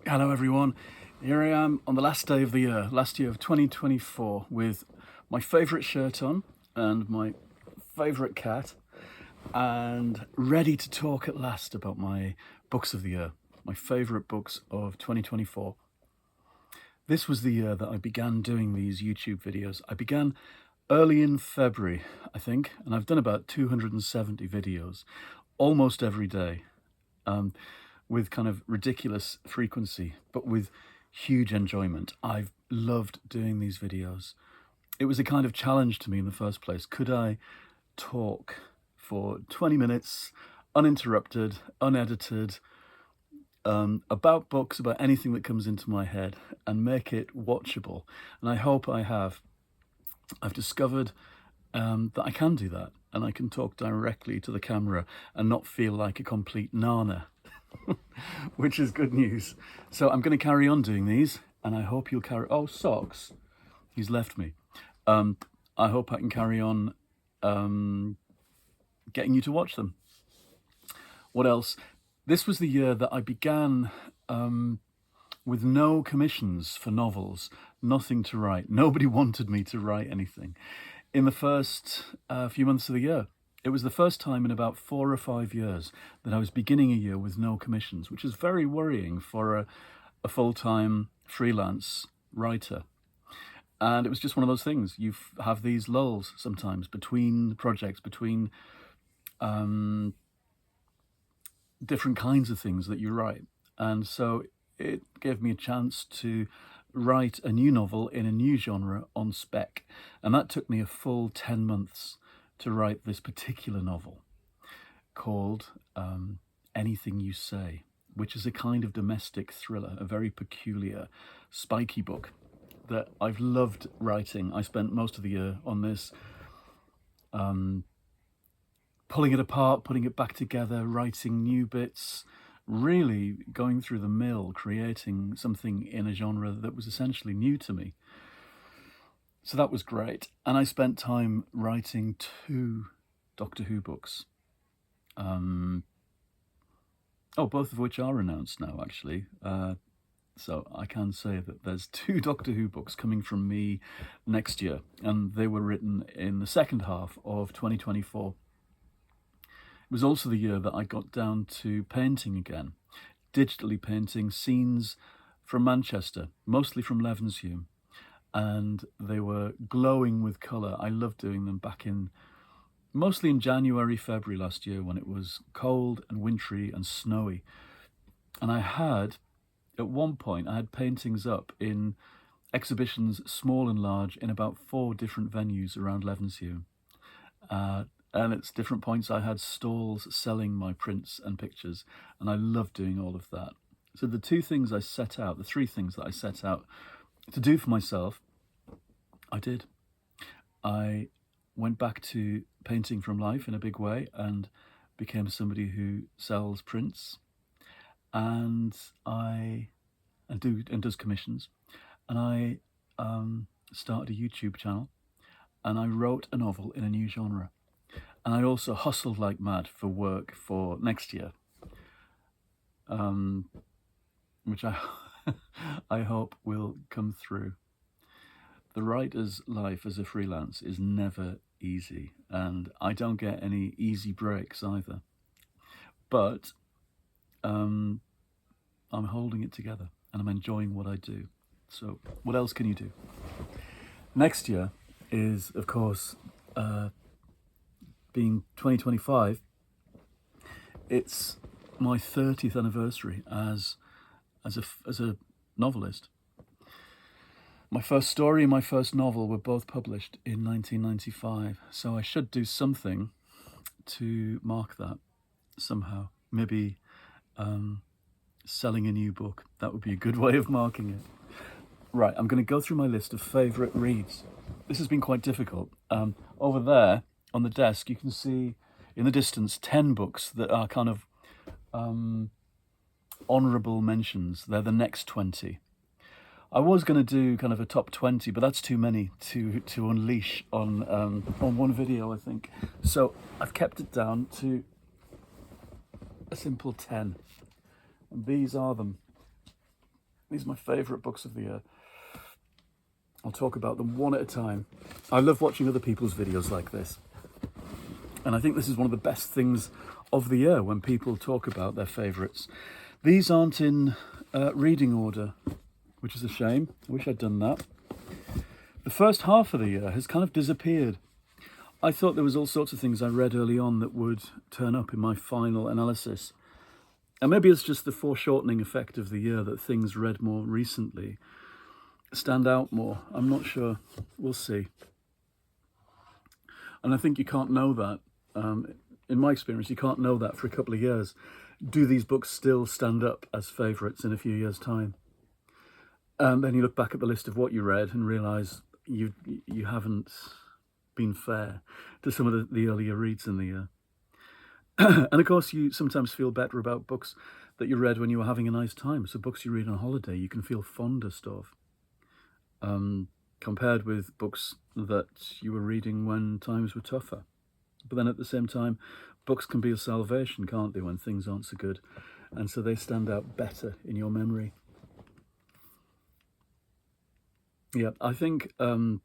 Hello everyone, here I am on the last day of the year, last year of 2024, with my favourite shirt on and my favourite cat, and ready to talk at last about my books of the year, my favourite books of 2024. This was the year that I began doing these YouTube videos. I began early in February, I think, and I've done about 270 videos, almost every day. With kind of ridiculous frequency, but with huge enjoyment. I've loved doing these videos. It was a kind of challenge to me in the first place. Could I talk for 20 minutes, uninterrupted, unedited, about books, about anything that comes into my head, and make it watchable? And I hope I have. I've discovered that I can do that, and I can talk directly to the camera and not feel like a complete nana. Which is good news. So I'm going to carry on doing these, and I hope you'll carry... Oh, socks. He's left me. I hope I can carry on getting you to watch them. What else? This was the year that I began with no commissions for novels, nothing to write. Nobody wanted me to write anything. In the first few months of the year, it was the first time in about 4 or 5 years that I was beginning a year with no commissions, which is very worrying for a full-time freelance writer. And it was just one of those things. You have these lulls sometimes between projects, between different kinds of things that you write. And so it gave me a chance to write a new novel in a new genre on spec. And that took me a full 10 months to write this particular novel called Anything You Say, which is a kind of domestic thriller, a very peculiar, spiky book that I've loved writing. I spent most of the year on this, pulling it apart, putting it back together, writing new bits, really going through the mill, creating something in a genre that was essentially new to me. So that was great. And I spent time writing 2 Doctor Who books. Both of which are announced now, actually. So I can say that there's 2 Doctor Who books coming from me next year. And they were written in the second half of 2024. It was also the year that I got down to painting again. Digitally painting scenes from Manchester, mostly from Levenshulme. And they were glowing with colour. I loved doing them mostly in January, February last year, when it was cold and wintry and snowy. And at one point, I had paintings up in exhibitions, small and large, in about 4 different venues around Levenshulme. And at different points, I had stalls selling my prints and pictures, and I loved doing all of that. So the 3 things that I set out to do for myself, I did. I went back to painting from life in a big way and became somebody who sells prints and does commissions. And I started a YouTube channel, and I wrote a novel in a new genre. And I also hustled like mad for work for next year, which I hope will come through. The writer's life as a freelance is never easy, and I don't get any easy breaks either. But I'm holding it together, and I'm enjoying what I do. So what else can you do? Next year is, of course, being 2025, it's my 30th anniversary as a novelist. My first story and my first novel were both published in 1995, so I should do something to mark that somehow. Maybe selling a new book. That would be a good way of marking it. Right, I'm going to go through my list of favourite reads. This has been quite difficult. Over there on the desk, you can see in the distance 10 books that are kind of honourable mentions. They're the next 20. I was going to do kind of a top 20, but that's too many to unleash on one video, I think. So I've kept it down to a simple 10. And these are them. These are my favourite books of the year. I'll talk about them one at a time. I love watching other people's videos like this. And I think this is one of the best things of the year, when people talk about their favourites. These aren't in reading order, which is a shame. I wish I'd done that. The first half of the year has kind of disappeared. I thought there was all sorts of things I read early on that would turn up in my final analysis. And maybe it's just the foreshortening effect of the year, that things read more recently stand out more. I'm not sure. We'll see. And I think you can't know that. In my experience, you can't know that for a couple of years. Do these books still stand up as favourites in a few years' time? And then you look back at the list of what you read and realise you haven't been fair to some of the earlier reads in the year. And of course, you sometimes feel better about books that you read when you were having a nice time. So books you read on holiday, you can feel fondest of, compared with books that you were reading when times were tougher. But then at the same time, books can be a salvation, can't they, when things aren't so good? And so they stand out better in your memory. Yeah, I think all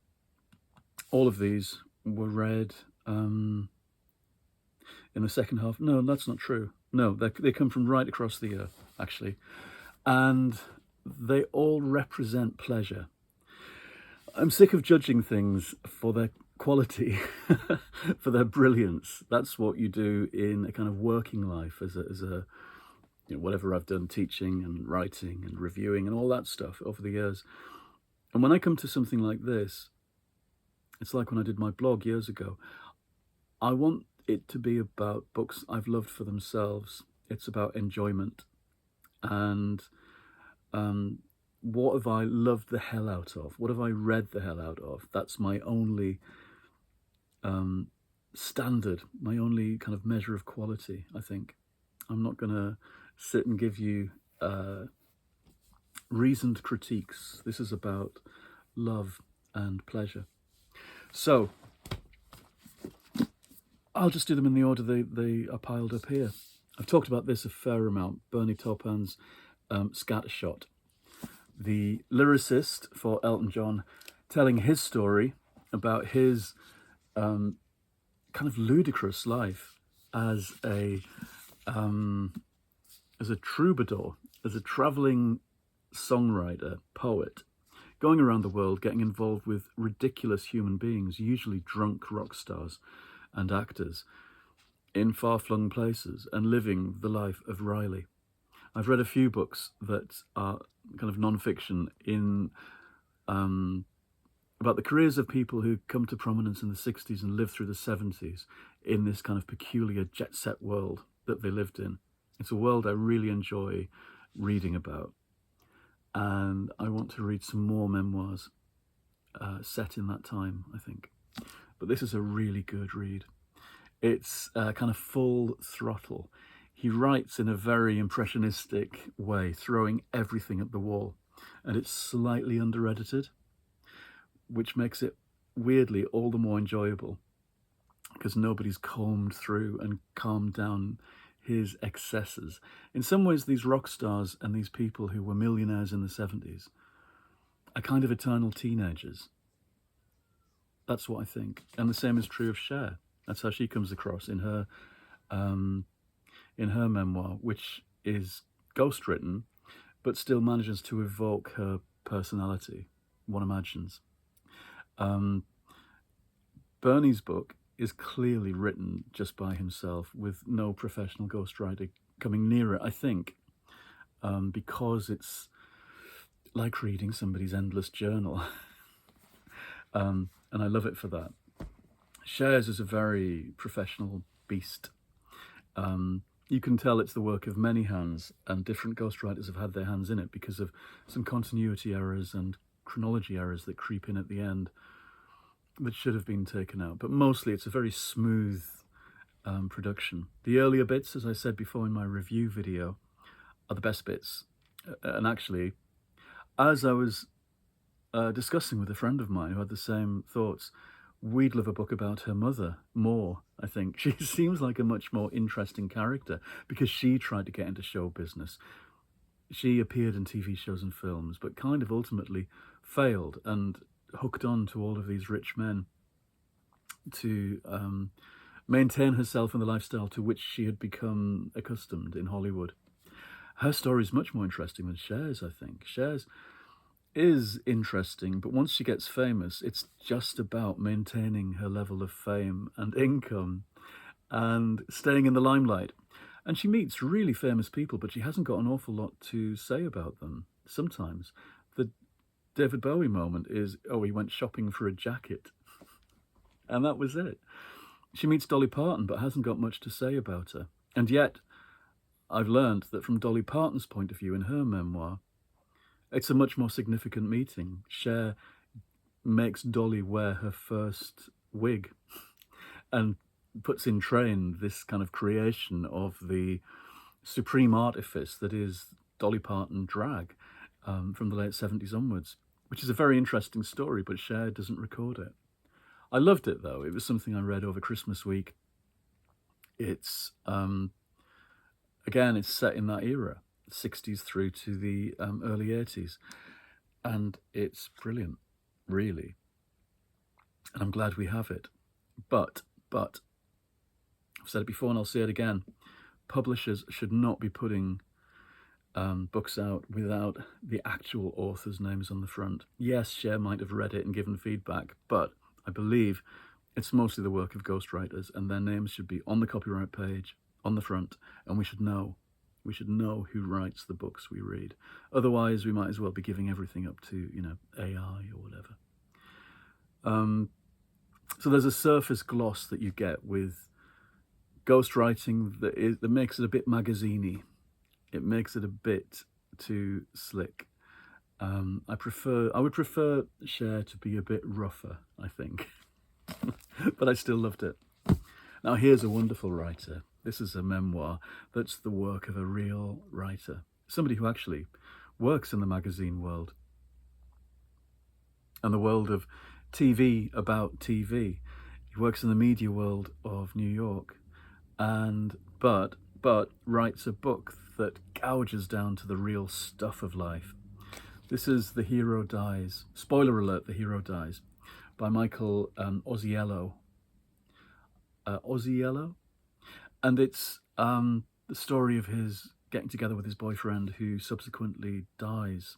of these were read in the second half. No, that's not true. No, they come from right across the year, actually. And they all represent pleasure. I'm sick of judging things for their quality, for their brilliance. That's what you do in a kind of working life as a whatever I've done, teaching and writing and reviewing and all that stuff over the years. And when I come to something like this, it's like when I did my blog years ago. I want it to be about books I've loved for themselves. It's about enjoyment. And what have I loved the hell out of? What have I read the hell out of? That's my only standard, my only kind of measure of quality, I think. I'm not going to sit and give you reasoned critiques. This is about love and pleasure. So I'll just do them in the order they are piled up here. I've talked about this a fair amount. Bernie Taupin's Scattershot. The lyricist for Elton John telling his story about his kind of ludicrous life as a troubadour, as a travelling songwriter, poet, going around the world, getting involved with ridiculous human beings, usually drunk rock stars and actors, in far-flung places, and living the life of Riley. I've read a few books that are kind of non-fiction about the careers of people who come to prominence in the 60s and lived through the 70s in this kind of peculiar jet-set world that they lived in. It's a world I really enjoy reading about. And I want to read some more memoirs set in that time, I think. But this is a really good read. It's kind of full throttle. He writes in a very impressionistic way, throwing everything at the wall. And it's slightly under-edited, which makes it weirdly all the more enjoyable, because nobody's combed through and calmed down his excesses. In some ways, these rock stars and these people who were millionaires in the 70s are kind of eternal teenagers. That's what I think. And the same is true of Cher. That's how she comes across in her memoir, which is ghostwritten, but still manages to evoke her personality, one imagines. Bernie's book is clearly written just by himself, with no professional ghostwriter coming near it, I think, because it's like reading somebody's endless journal. And I love it for that. Cher's is a very professional beast. You can tell it's the work of many hands, and different ghostwriters have had their hands in it because of some continuity errors and chronology errors that creep in at the end that should have been taken out. But mostly it's a very smooth production. The earlier bits, as I said before in my review video, are the best bits. And actually, as I was discussing with a friend of mine who had the same thoughts, we'd love a book about her mother more, I think. She seems like a much more interesting character because she tried to get into show business. she appeared in TV shows and films, but kind of ultimately failed and hooked on to all of these rich men to maintain herself in the lifestyle to which she had become accustomed in Hollywood. Her story is much more interesting than Cher's, I think. Cher's is interesting, but once she gets famous, it's just about maintaining her level of fame and income and staying in the limelight. And she meets really famous people, but she hasn't got an awful lot to say about them. Sometimes the David Bowie moment is, oh, he went shopping for a jacket. And that was it. She meets Dolly Parton, but hasn't got much to say about her. And yet, I've learned that from Dolly Parton's point of view in her memoir, it's a much more significant meeting. Cher makes Dolly wear her first wig and puts in train this kind of creation of the supreme artifice that is Dolly Parton drag from the late 70s onwards, which is a very interesting story, but Cher doesn't record it. I loved it, though. It was something I read over Christmas week. It's, again, it's set in that era, 60s through to the early 80s. And it's brilliant, really. And I'm glad we have it. But, I've said it before and I'll say it again, publishers should not be putting books out without the actual author's names on the front. Yes, Cher might have read it and given feedback, but I believe it's mostly the work of ghostwriters, and their names should be on the copyright page, on the front, and we should know who writes the books we read. Otherwise, we might as well be giving everything up to, AI or whatever. So there's a surface gloss that you get with ghostwriting that makes it a bit magazine-y. It makes it a bit too slick. I would prefer Cher to be a bit rougher, I think. But I still loved it. Now here's a wonderful writer. This is a memoir that's the work of a real writer. Somebody who actually works in the magazine world and the world of TV about TV. He works in the media world of New York, but writes a book that gouges down to the real stuff of life. This is The Hero Dies. Spoiler alert, The Hero Dies, by Michael Oziello. And it's the story of his getting together with his boyfriend, who subsequently dies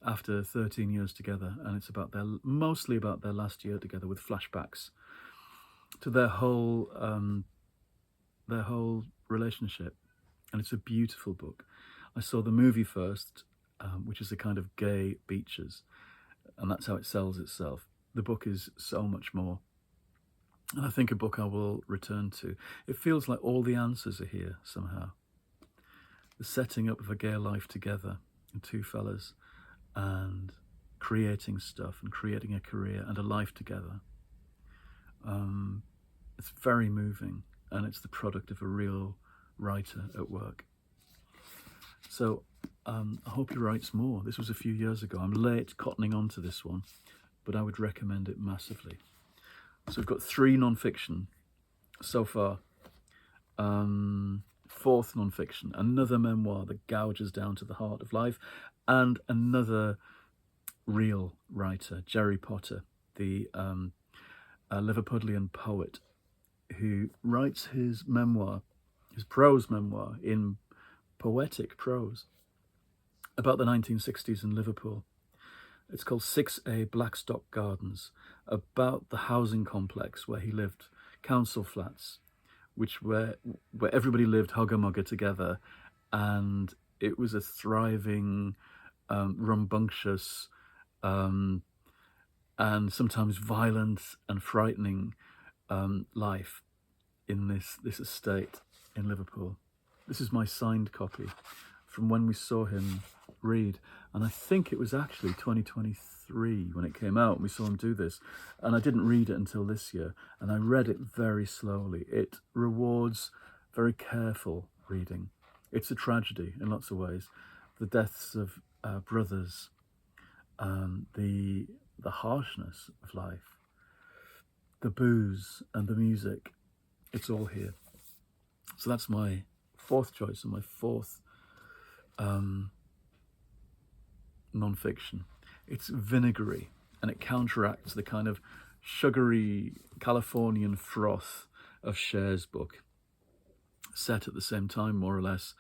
after 13 years together. And it's mostly about their last year together, with flashbacks to their whole relationship. And it's a beautiful book. I saw the movie first, which is a kind of gay Beaches, and that's how it sells itself. The book is so much more. And I think a book I will return to. It feels like all the answers are here somehow. The setting up of a gay life together, and two fellas, and creating stuff and creating a career and a life together. It's very moving, and it's the product of a real writer at work. So I hope he writes more. This was a few years ago. I'm late cottoning on to this one, but I would recommend it massively. So we've got 3 non-fiction so far. 4th non-fiction, another memoir that gouges down to the heart of life, and another real writer, Jerry Potter, the Liverpudlian poet, who writes his memoir, his prose memoir, in poetic prose about the 1960s in Liverpool. It's called 6A Blackstock Gardens, about the housing complex where he lived, council flats, where everybody lived hugger-mugger together, and it was a thriving, rambunctious, and sometimes violent and frightening life in this estate in Liverpool. This is my signed copy from when we saw him read, and I think it was actually 2023 when it came out and we saw him do this, and I didn't read it until this year, and I read it very slowly. It rewards very careful reading. It's a tragedy in lots of ways. The deaths of brothers, the harshness of life, the booze and the music, it's all here. So that's my 4th choice and my 4th non-fiction. It's vinegary, and it counteracts the kind of sugary Californian froth of Cher's book, set at the same time, more or less.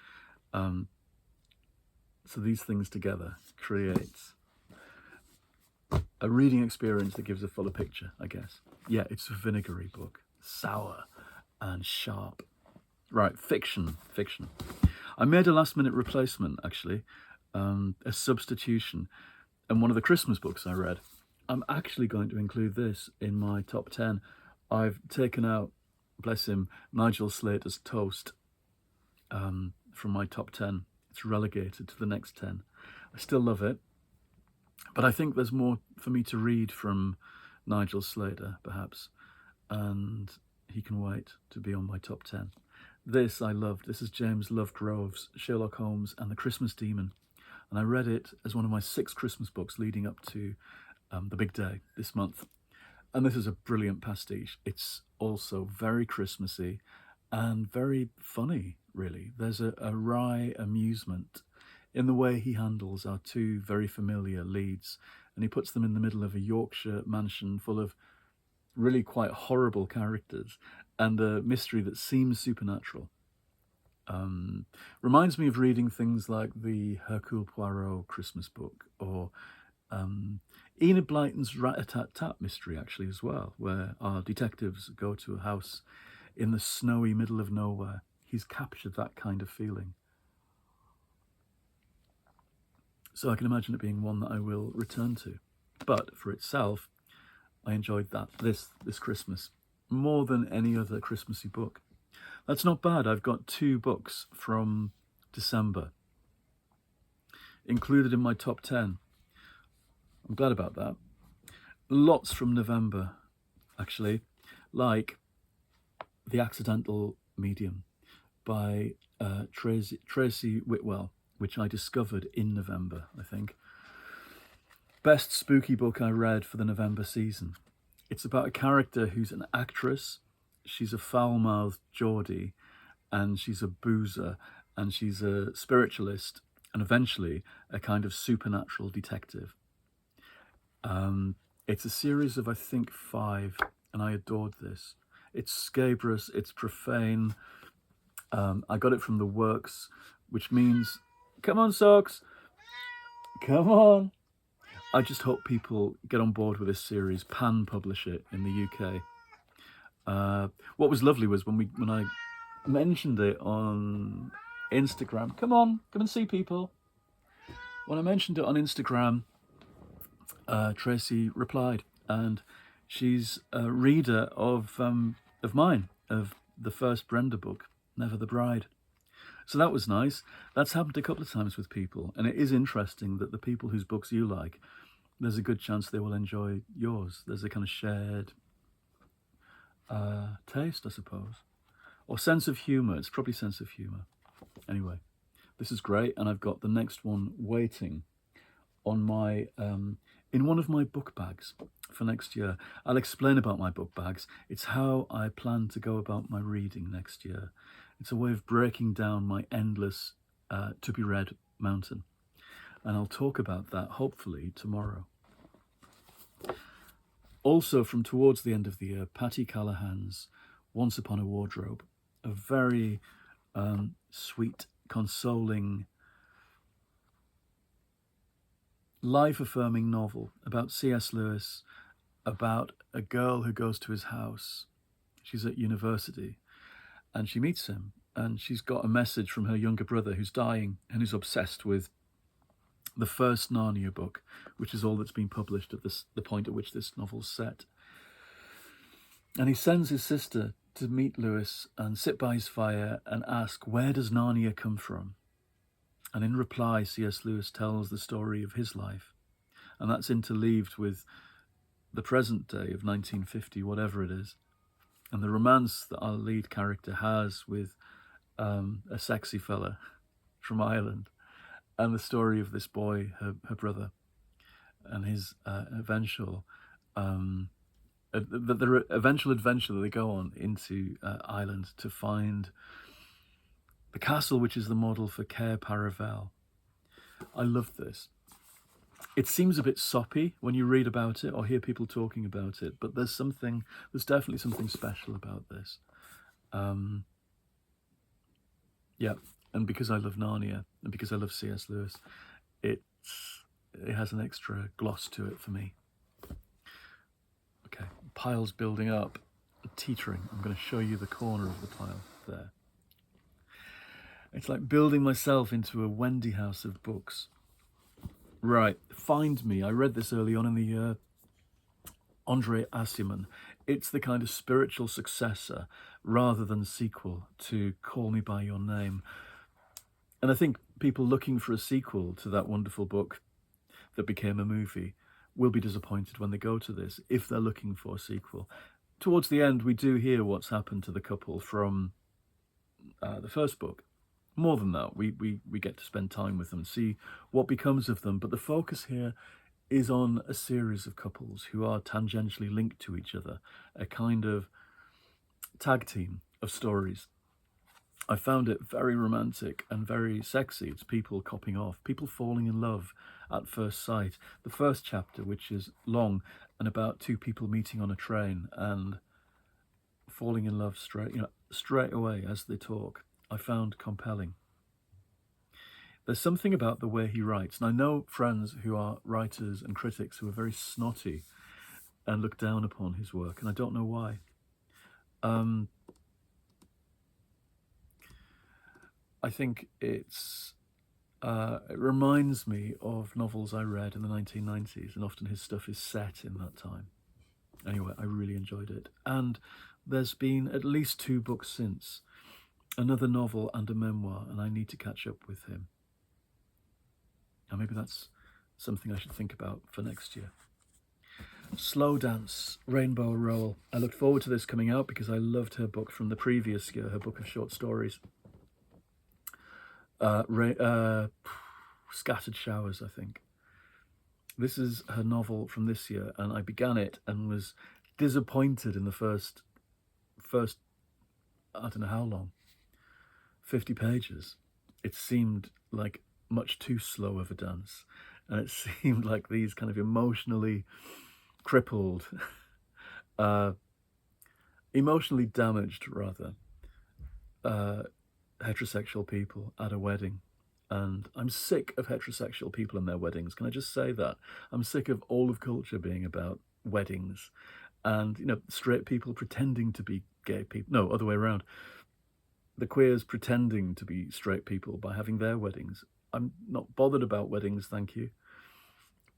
So these things together creates a reading experience that gives a fuller picture, I guess. Yeah, it's a vinegary book, sour and sharp. Right, fiction. I made a last-minute replacement, actually, a substitution, and one of the Christmas books I read. I'm actually going to include this in my top 10. I've taken out, bless him, Nigel Slater's Toast from my top 10. It's relegated to the next 10. I still love it, but I think there's more for me to read from Nigel Slater, perhaps, and he can wait to be on my top 10. This I loved. This is James Lovegrove's Sherlock Holmes and the Christmas Demon, and I read it as one of my 6 Christmas books leading up to the big day this month. And this is a brilliant pastiche. It's also very Christmassy and very funny, really. There's a wry amusement in the way he handles our 2 very familiar leads, and he puts them in the middle of a Yorkshire mansion full of really quite horrible characters and a mystery that seems supernatural. Reminds me of reading things like the Hercule Poirot Christmas book, or Enid Blyton's Rat-a-tat-tat mystery, actually, as well, where our detectives go to a house in the snowy middle of nowhere. He's captured that kind of feeling. So I can imagine it being one that I will return to. But for itself, I enjoyed this Christmas more than any other Christmassy book. That's not bad. I've got 2 books from December included in my top 10. I'm glad about that. Lots from November, actually, like The Accidental Medium by Tracy Whitwell, which I discovered in November, I think. Best spooky book I read for the November season. It's about a character who's an actress. She's a foul-mouthed Geordie, and she's a boozer, and she's a spiritualist, and eventually a kind of supernatural detective. It's a series of, I think, 5, and I adored this. It's scabrous, it's profane. I got it from the Works, which means, come on, Socks, come on. I just hope people get on board with this series, pan-publish it in the UK. What was lovely was when I mentioned it on Instagram. Come on, come and see people. When I mentioned it on Instagram, Tracy replied, and she's a reader of mine, of the first Brenda book, Never the Bride. So that was nice. That's happened a couple of times with people, and it is interesting that the people whose books you like, there's a good chance they will enjoy yours. There's a kind of shared taste, I suppose, or sense of humour. It's probably sense of humour. Anyway, this is great, and I've got the next one waiting on my in one of my book bags for next year. I'll explain about my book bags. It's how I plan to go about my reading next year. It's a way of breaking down my endless to-be-read mountain. And I'll talk about that, hopefully, tomorrow. Also, from towards the end of the year, Patty Callahan's Once Upon a Wardrobe, a very sweet, consoling, life-affirming novel about C.S. Lewis, about a girl who goes to his house. She's at university, and she meets him, and she's got a message from her younger brother who's dying and who's obsessed with the first Narnia book, which is all that's been published at the point at which this novel's set. And he sends his sister to meet Lewis and sit by his fire and ask, where does Narnia come from? And in reply, C.S. Lewis tells the story of his life. And that's interleaved with the present day of 1950, whatever it is. And the romance that our lead character has with a sexy fella from Ireland. And the story of this boy, her brother, and his eventual eventual adventure that they go on into Ireland to find the castle which is the model for Cair Paravel, I love this. It seems a bit soppy when you read about it or hear people talking about it, but there's definitely something special about this. Yeah, and because I love Narnia and because I love C.S. Lewis, it has an extra gloss to it for me. Okay, pile's building up, teetering. I'm going to show you the corner of the pile there. It's like building myself into a Wendy house of books. Right, Find Me. I read this early on in the year. Andre Aciman. It's the kind of spiritual successor rather than sequel to Call Me By Your Name. And I think people looking for a sequel to that wonderful book that became a movie will be disappointed when they go to this, if they're looking for a sequel. Towards the end, we do hear what's happened to the couple from the first book. More than that, we get to spend time with them and see what becomes of them. But the focus here is on a series of couples who are tangentially linked to each other, a kind of tag team of stories. I found it very romantic and very sexy. It's people copping off, people falling in love at first sight. The first chapter, which is long and about two people meeting on a train and falling in love straight away as they talk, I found compelling. There's something about the way he writes, and I know friends who are writers and critics who are very snotty and look down upon his work, and I don't know why. I think it reminds me of novels I read in the 1990s, and often his stuff is set in that time. Anyway, I really enjoyed it. And there's been at least 2 books since, another novel and a memoir, and I need to catch up with him. And maybe that's something I should think about for next year. Slow Dance, Rainbow Roll. I looked forward to this coming out because I loved her book from the previous year, her book of short stories. Scattered Showers, I think. This is her novel from this year, and I began it and was disappointed in the first I don't know how long, 50 pages. It seemed like much too slow of a dance, and it seemed like these kind of emotionally crippled, emotionally damaged rather, heterosexual people at a wedding. And I'm sick of heterosexual people and their weddings. Can I just say that? I'm sick of all of culture being about weddings and, straight people pretending to be gay people. No, other way around. The queers pretending to be straight people by having their weddings. I'm not bothered about weddings, thank you.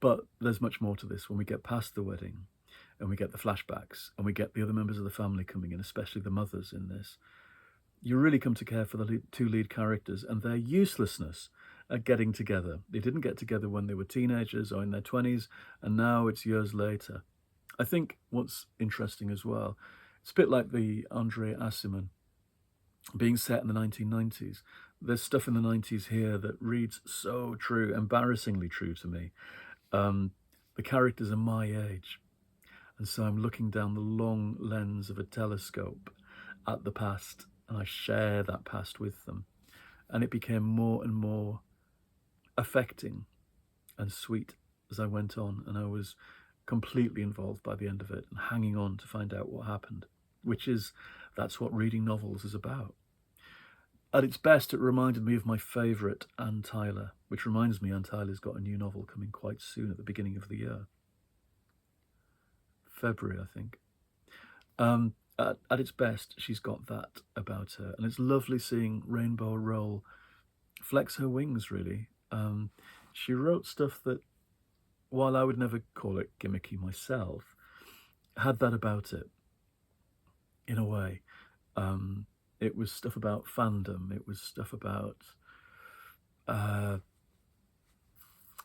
But there's much more to this when we get past the wedding and we get the flashbacks and we get the other members of the family coming in, especially the mothers in this. You really come to care for the 2 lead characters and their uselessness at getting together. They didn't get together when they were teenagers or in their 20s, and now it's years later. I think what's interesting as well, it's a bit like the Andre Aciman being set in the 1990s. There's stuff in the 90s here that reads so true, embarrassingly true to me. The characters are my age, and so I'm looking down the long lens of a telescope at the past, and I share that past with them. And it became more and more affecting and sweet as I went on, and I was completely involved by the end of it and hanging on to find out what happened, that's what reading novels is about. At its best, it reminded me of my favourite Anne Tyler, which reminds me Anne Tyler's got a new novel coming quite soon at the beginning of the year. February, I think. At its best, she's got that about her. And it's lovely seeing Rainbow Roll flex her wings, really. She wrote stuff that, while I would never call it gimmicky myself, had that about it, in a way. It was stuff about fandom. It was stuff about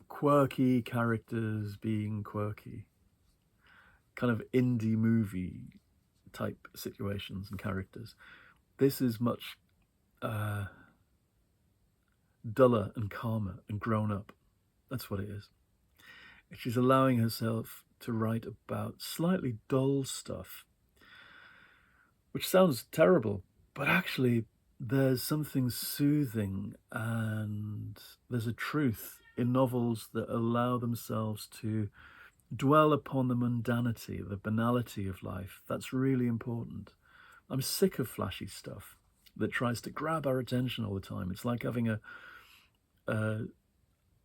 quirky characters being quirky. Kind of indie movie type situations and characters. This is much duller and calmer and grown up. That's what it is. She's allowing herself to write about slightly dull stuff, which sounds terrible, but actually there's something soothing and there's a truth in novels that allow themselves to dwell upon the mundanity, the banality of life. That's really important. I'm sick of flashy stuff that tries to grab our attention all the time. It's like having a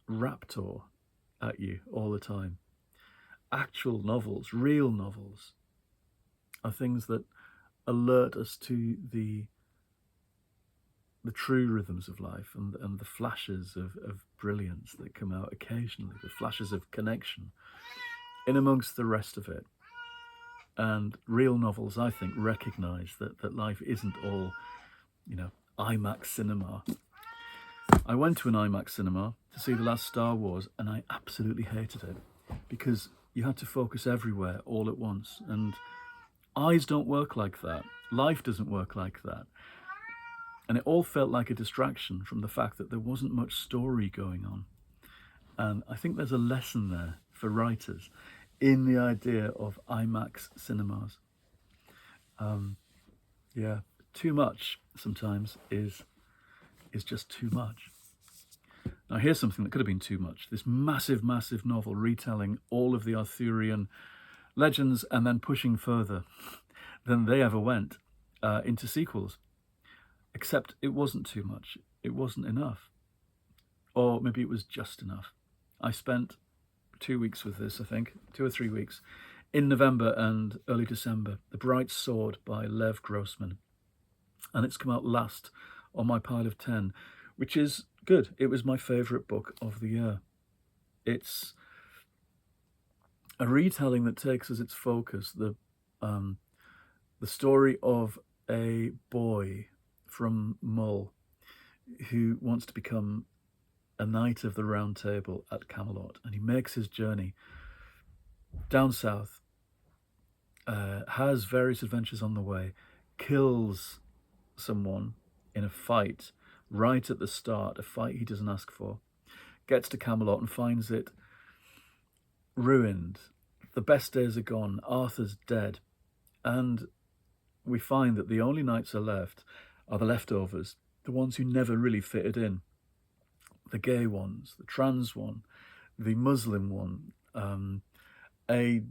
raptor at you all the time. Actual novels, real novels, are things that alert us to the true rhythms of life and the flashes of brilliance that come out occasionally, the flashes of connection in amongst the rest of it. And real novels, I think, recognise that life isn't all, IMAX cinema. I went to an IMAX cinema to see the last Star Wars, and I absolutely hated it because you had to focus everywhere all at once, and eyes don't work like that. Life doesn't work like that. And it all felt like a distraction from the fact that there wasn't much story going on. And I think there's a lesson there for writers in the idea of IMAX cinemas. Too much sometimes is just too much. Now here's something that could have been too much. This massive, massive novel retelling all of the Arthurian legends and then pushing further than they ever went into sequels. Except it wasn't too much. It wasn't enough. Or maybe it was just enough. I spent 2 weeks with this, I think, 2 or 3 weeks, in November and early December. The Bright Sword by Lev Grossman. And it's come out last on my pile of 10, which is good. It was my favourite book of the year. It's a retelling that takes as its focus the story of a boy from Mull who wants to become a knight of the Round Table at Camelot, and he makes his journey down south, has various adventures on the way, kills someone in a fight right at the start, a fight he doesn't ask for, gets to Camelot and finds it ruined. The best days are gone, Arthur's dead, and we find that the only knights are left are the leftovers, the ones who never really fitted in. The gay ones, the trans one, the Muslim one, a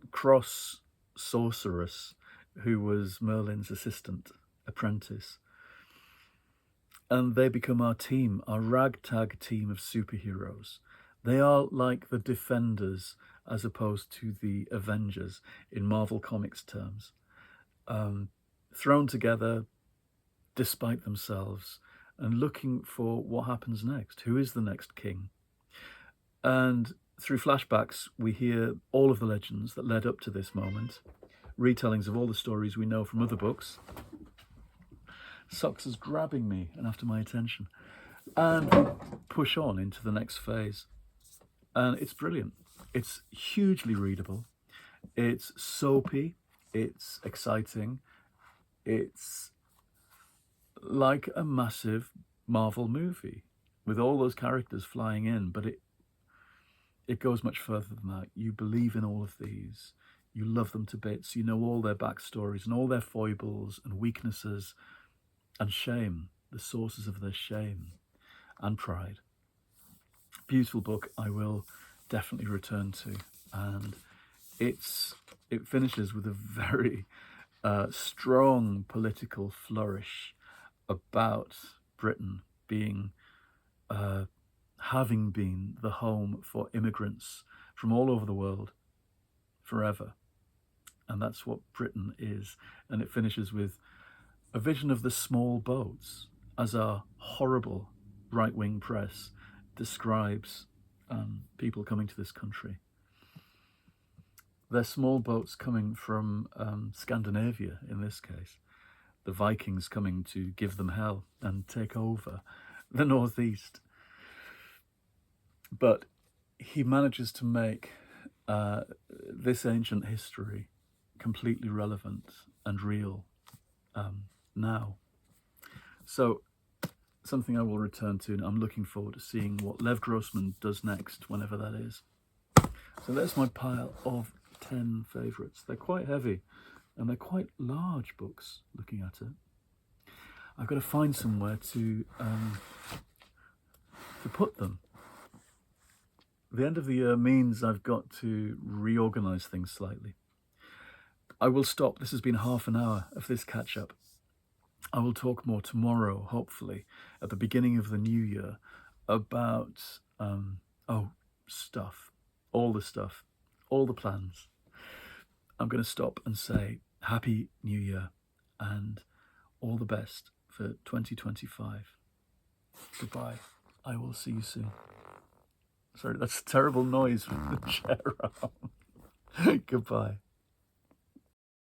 cross sorceress who was Merlin's assistant, apprentice. And they become our team, our ragtag team of superheroes. They are like the Defenders as opposed to the Avengers in Marvel Comics terms. Thrown together despite themselves and looking for what happens next. Who is the next king? And through flashbacks, we hear all of the legends that led up to this moment, retellings of all the stories we know from other books. Socks is grabbing me and after my attention, and push on into the next phase. And it's brilliant. It's hugely readable. It's soapy. It's exciting. It's like a massive Marvel movie with all those characters flying in, but it goes much further than that. You believe in all of these. You love them to bits. You know all their backstories and all their foibles and weaknesses and shame, the sources of their shame and pride. Beautiful book I will definitely return to. And it finishes with a very strong political flourish about Britain being, having been the home for immigrants from all over the world forever. And that's what Britain is. And it finishes with a vision of the small boats as our horrible right-wing press describes people coming to this country. They're small boats coming from Scandinavia, in this case. The Vikings coming to give them hell and take over the northeast. But he manages to make this ancient history completely relevant and real now. So something I will return to, and I'm looking forward to seeing what Lev Grossman does next, whenever that is. So there's my pile of 10 favourites. They're quite heavy and they're quite large books looking at it. I've got to find somewhere to put them. The end of the year means I've got to reorganize things slightly. I will stop. This has been half an hour of this catch-up. I will talk more tomorrow, hopefully, at the beginning of the new year, about, stuff, all the plans. I'm going to stop and say Happy New Year and all the best for 2025. Goodbye. I will see you soon. Sorry, that's a terrible noise with the chair on. Goodbye.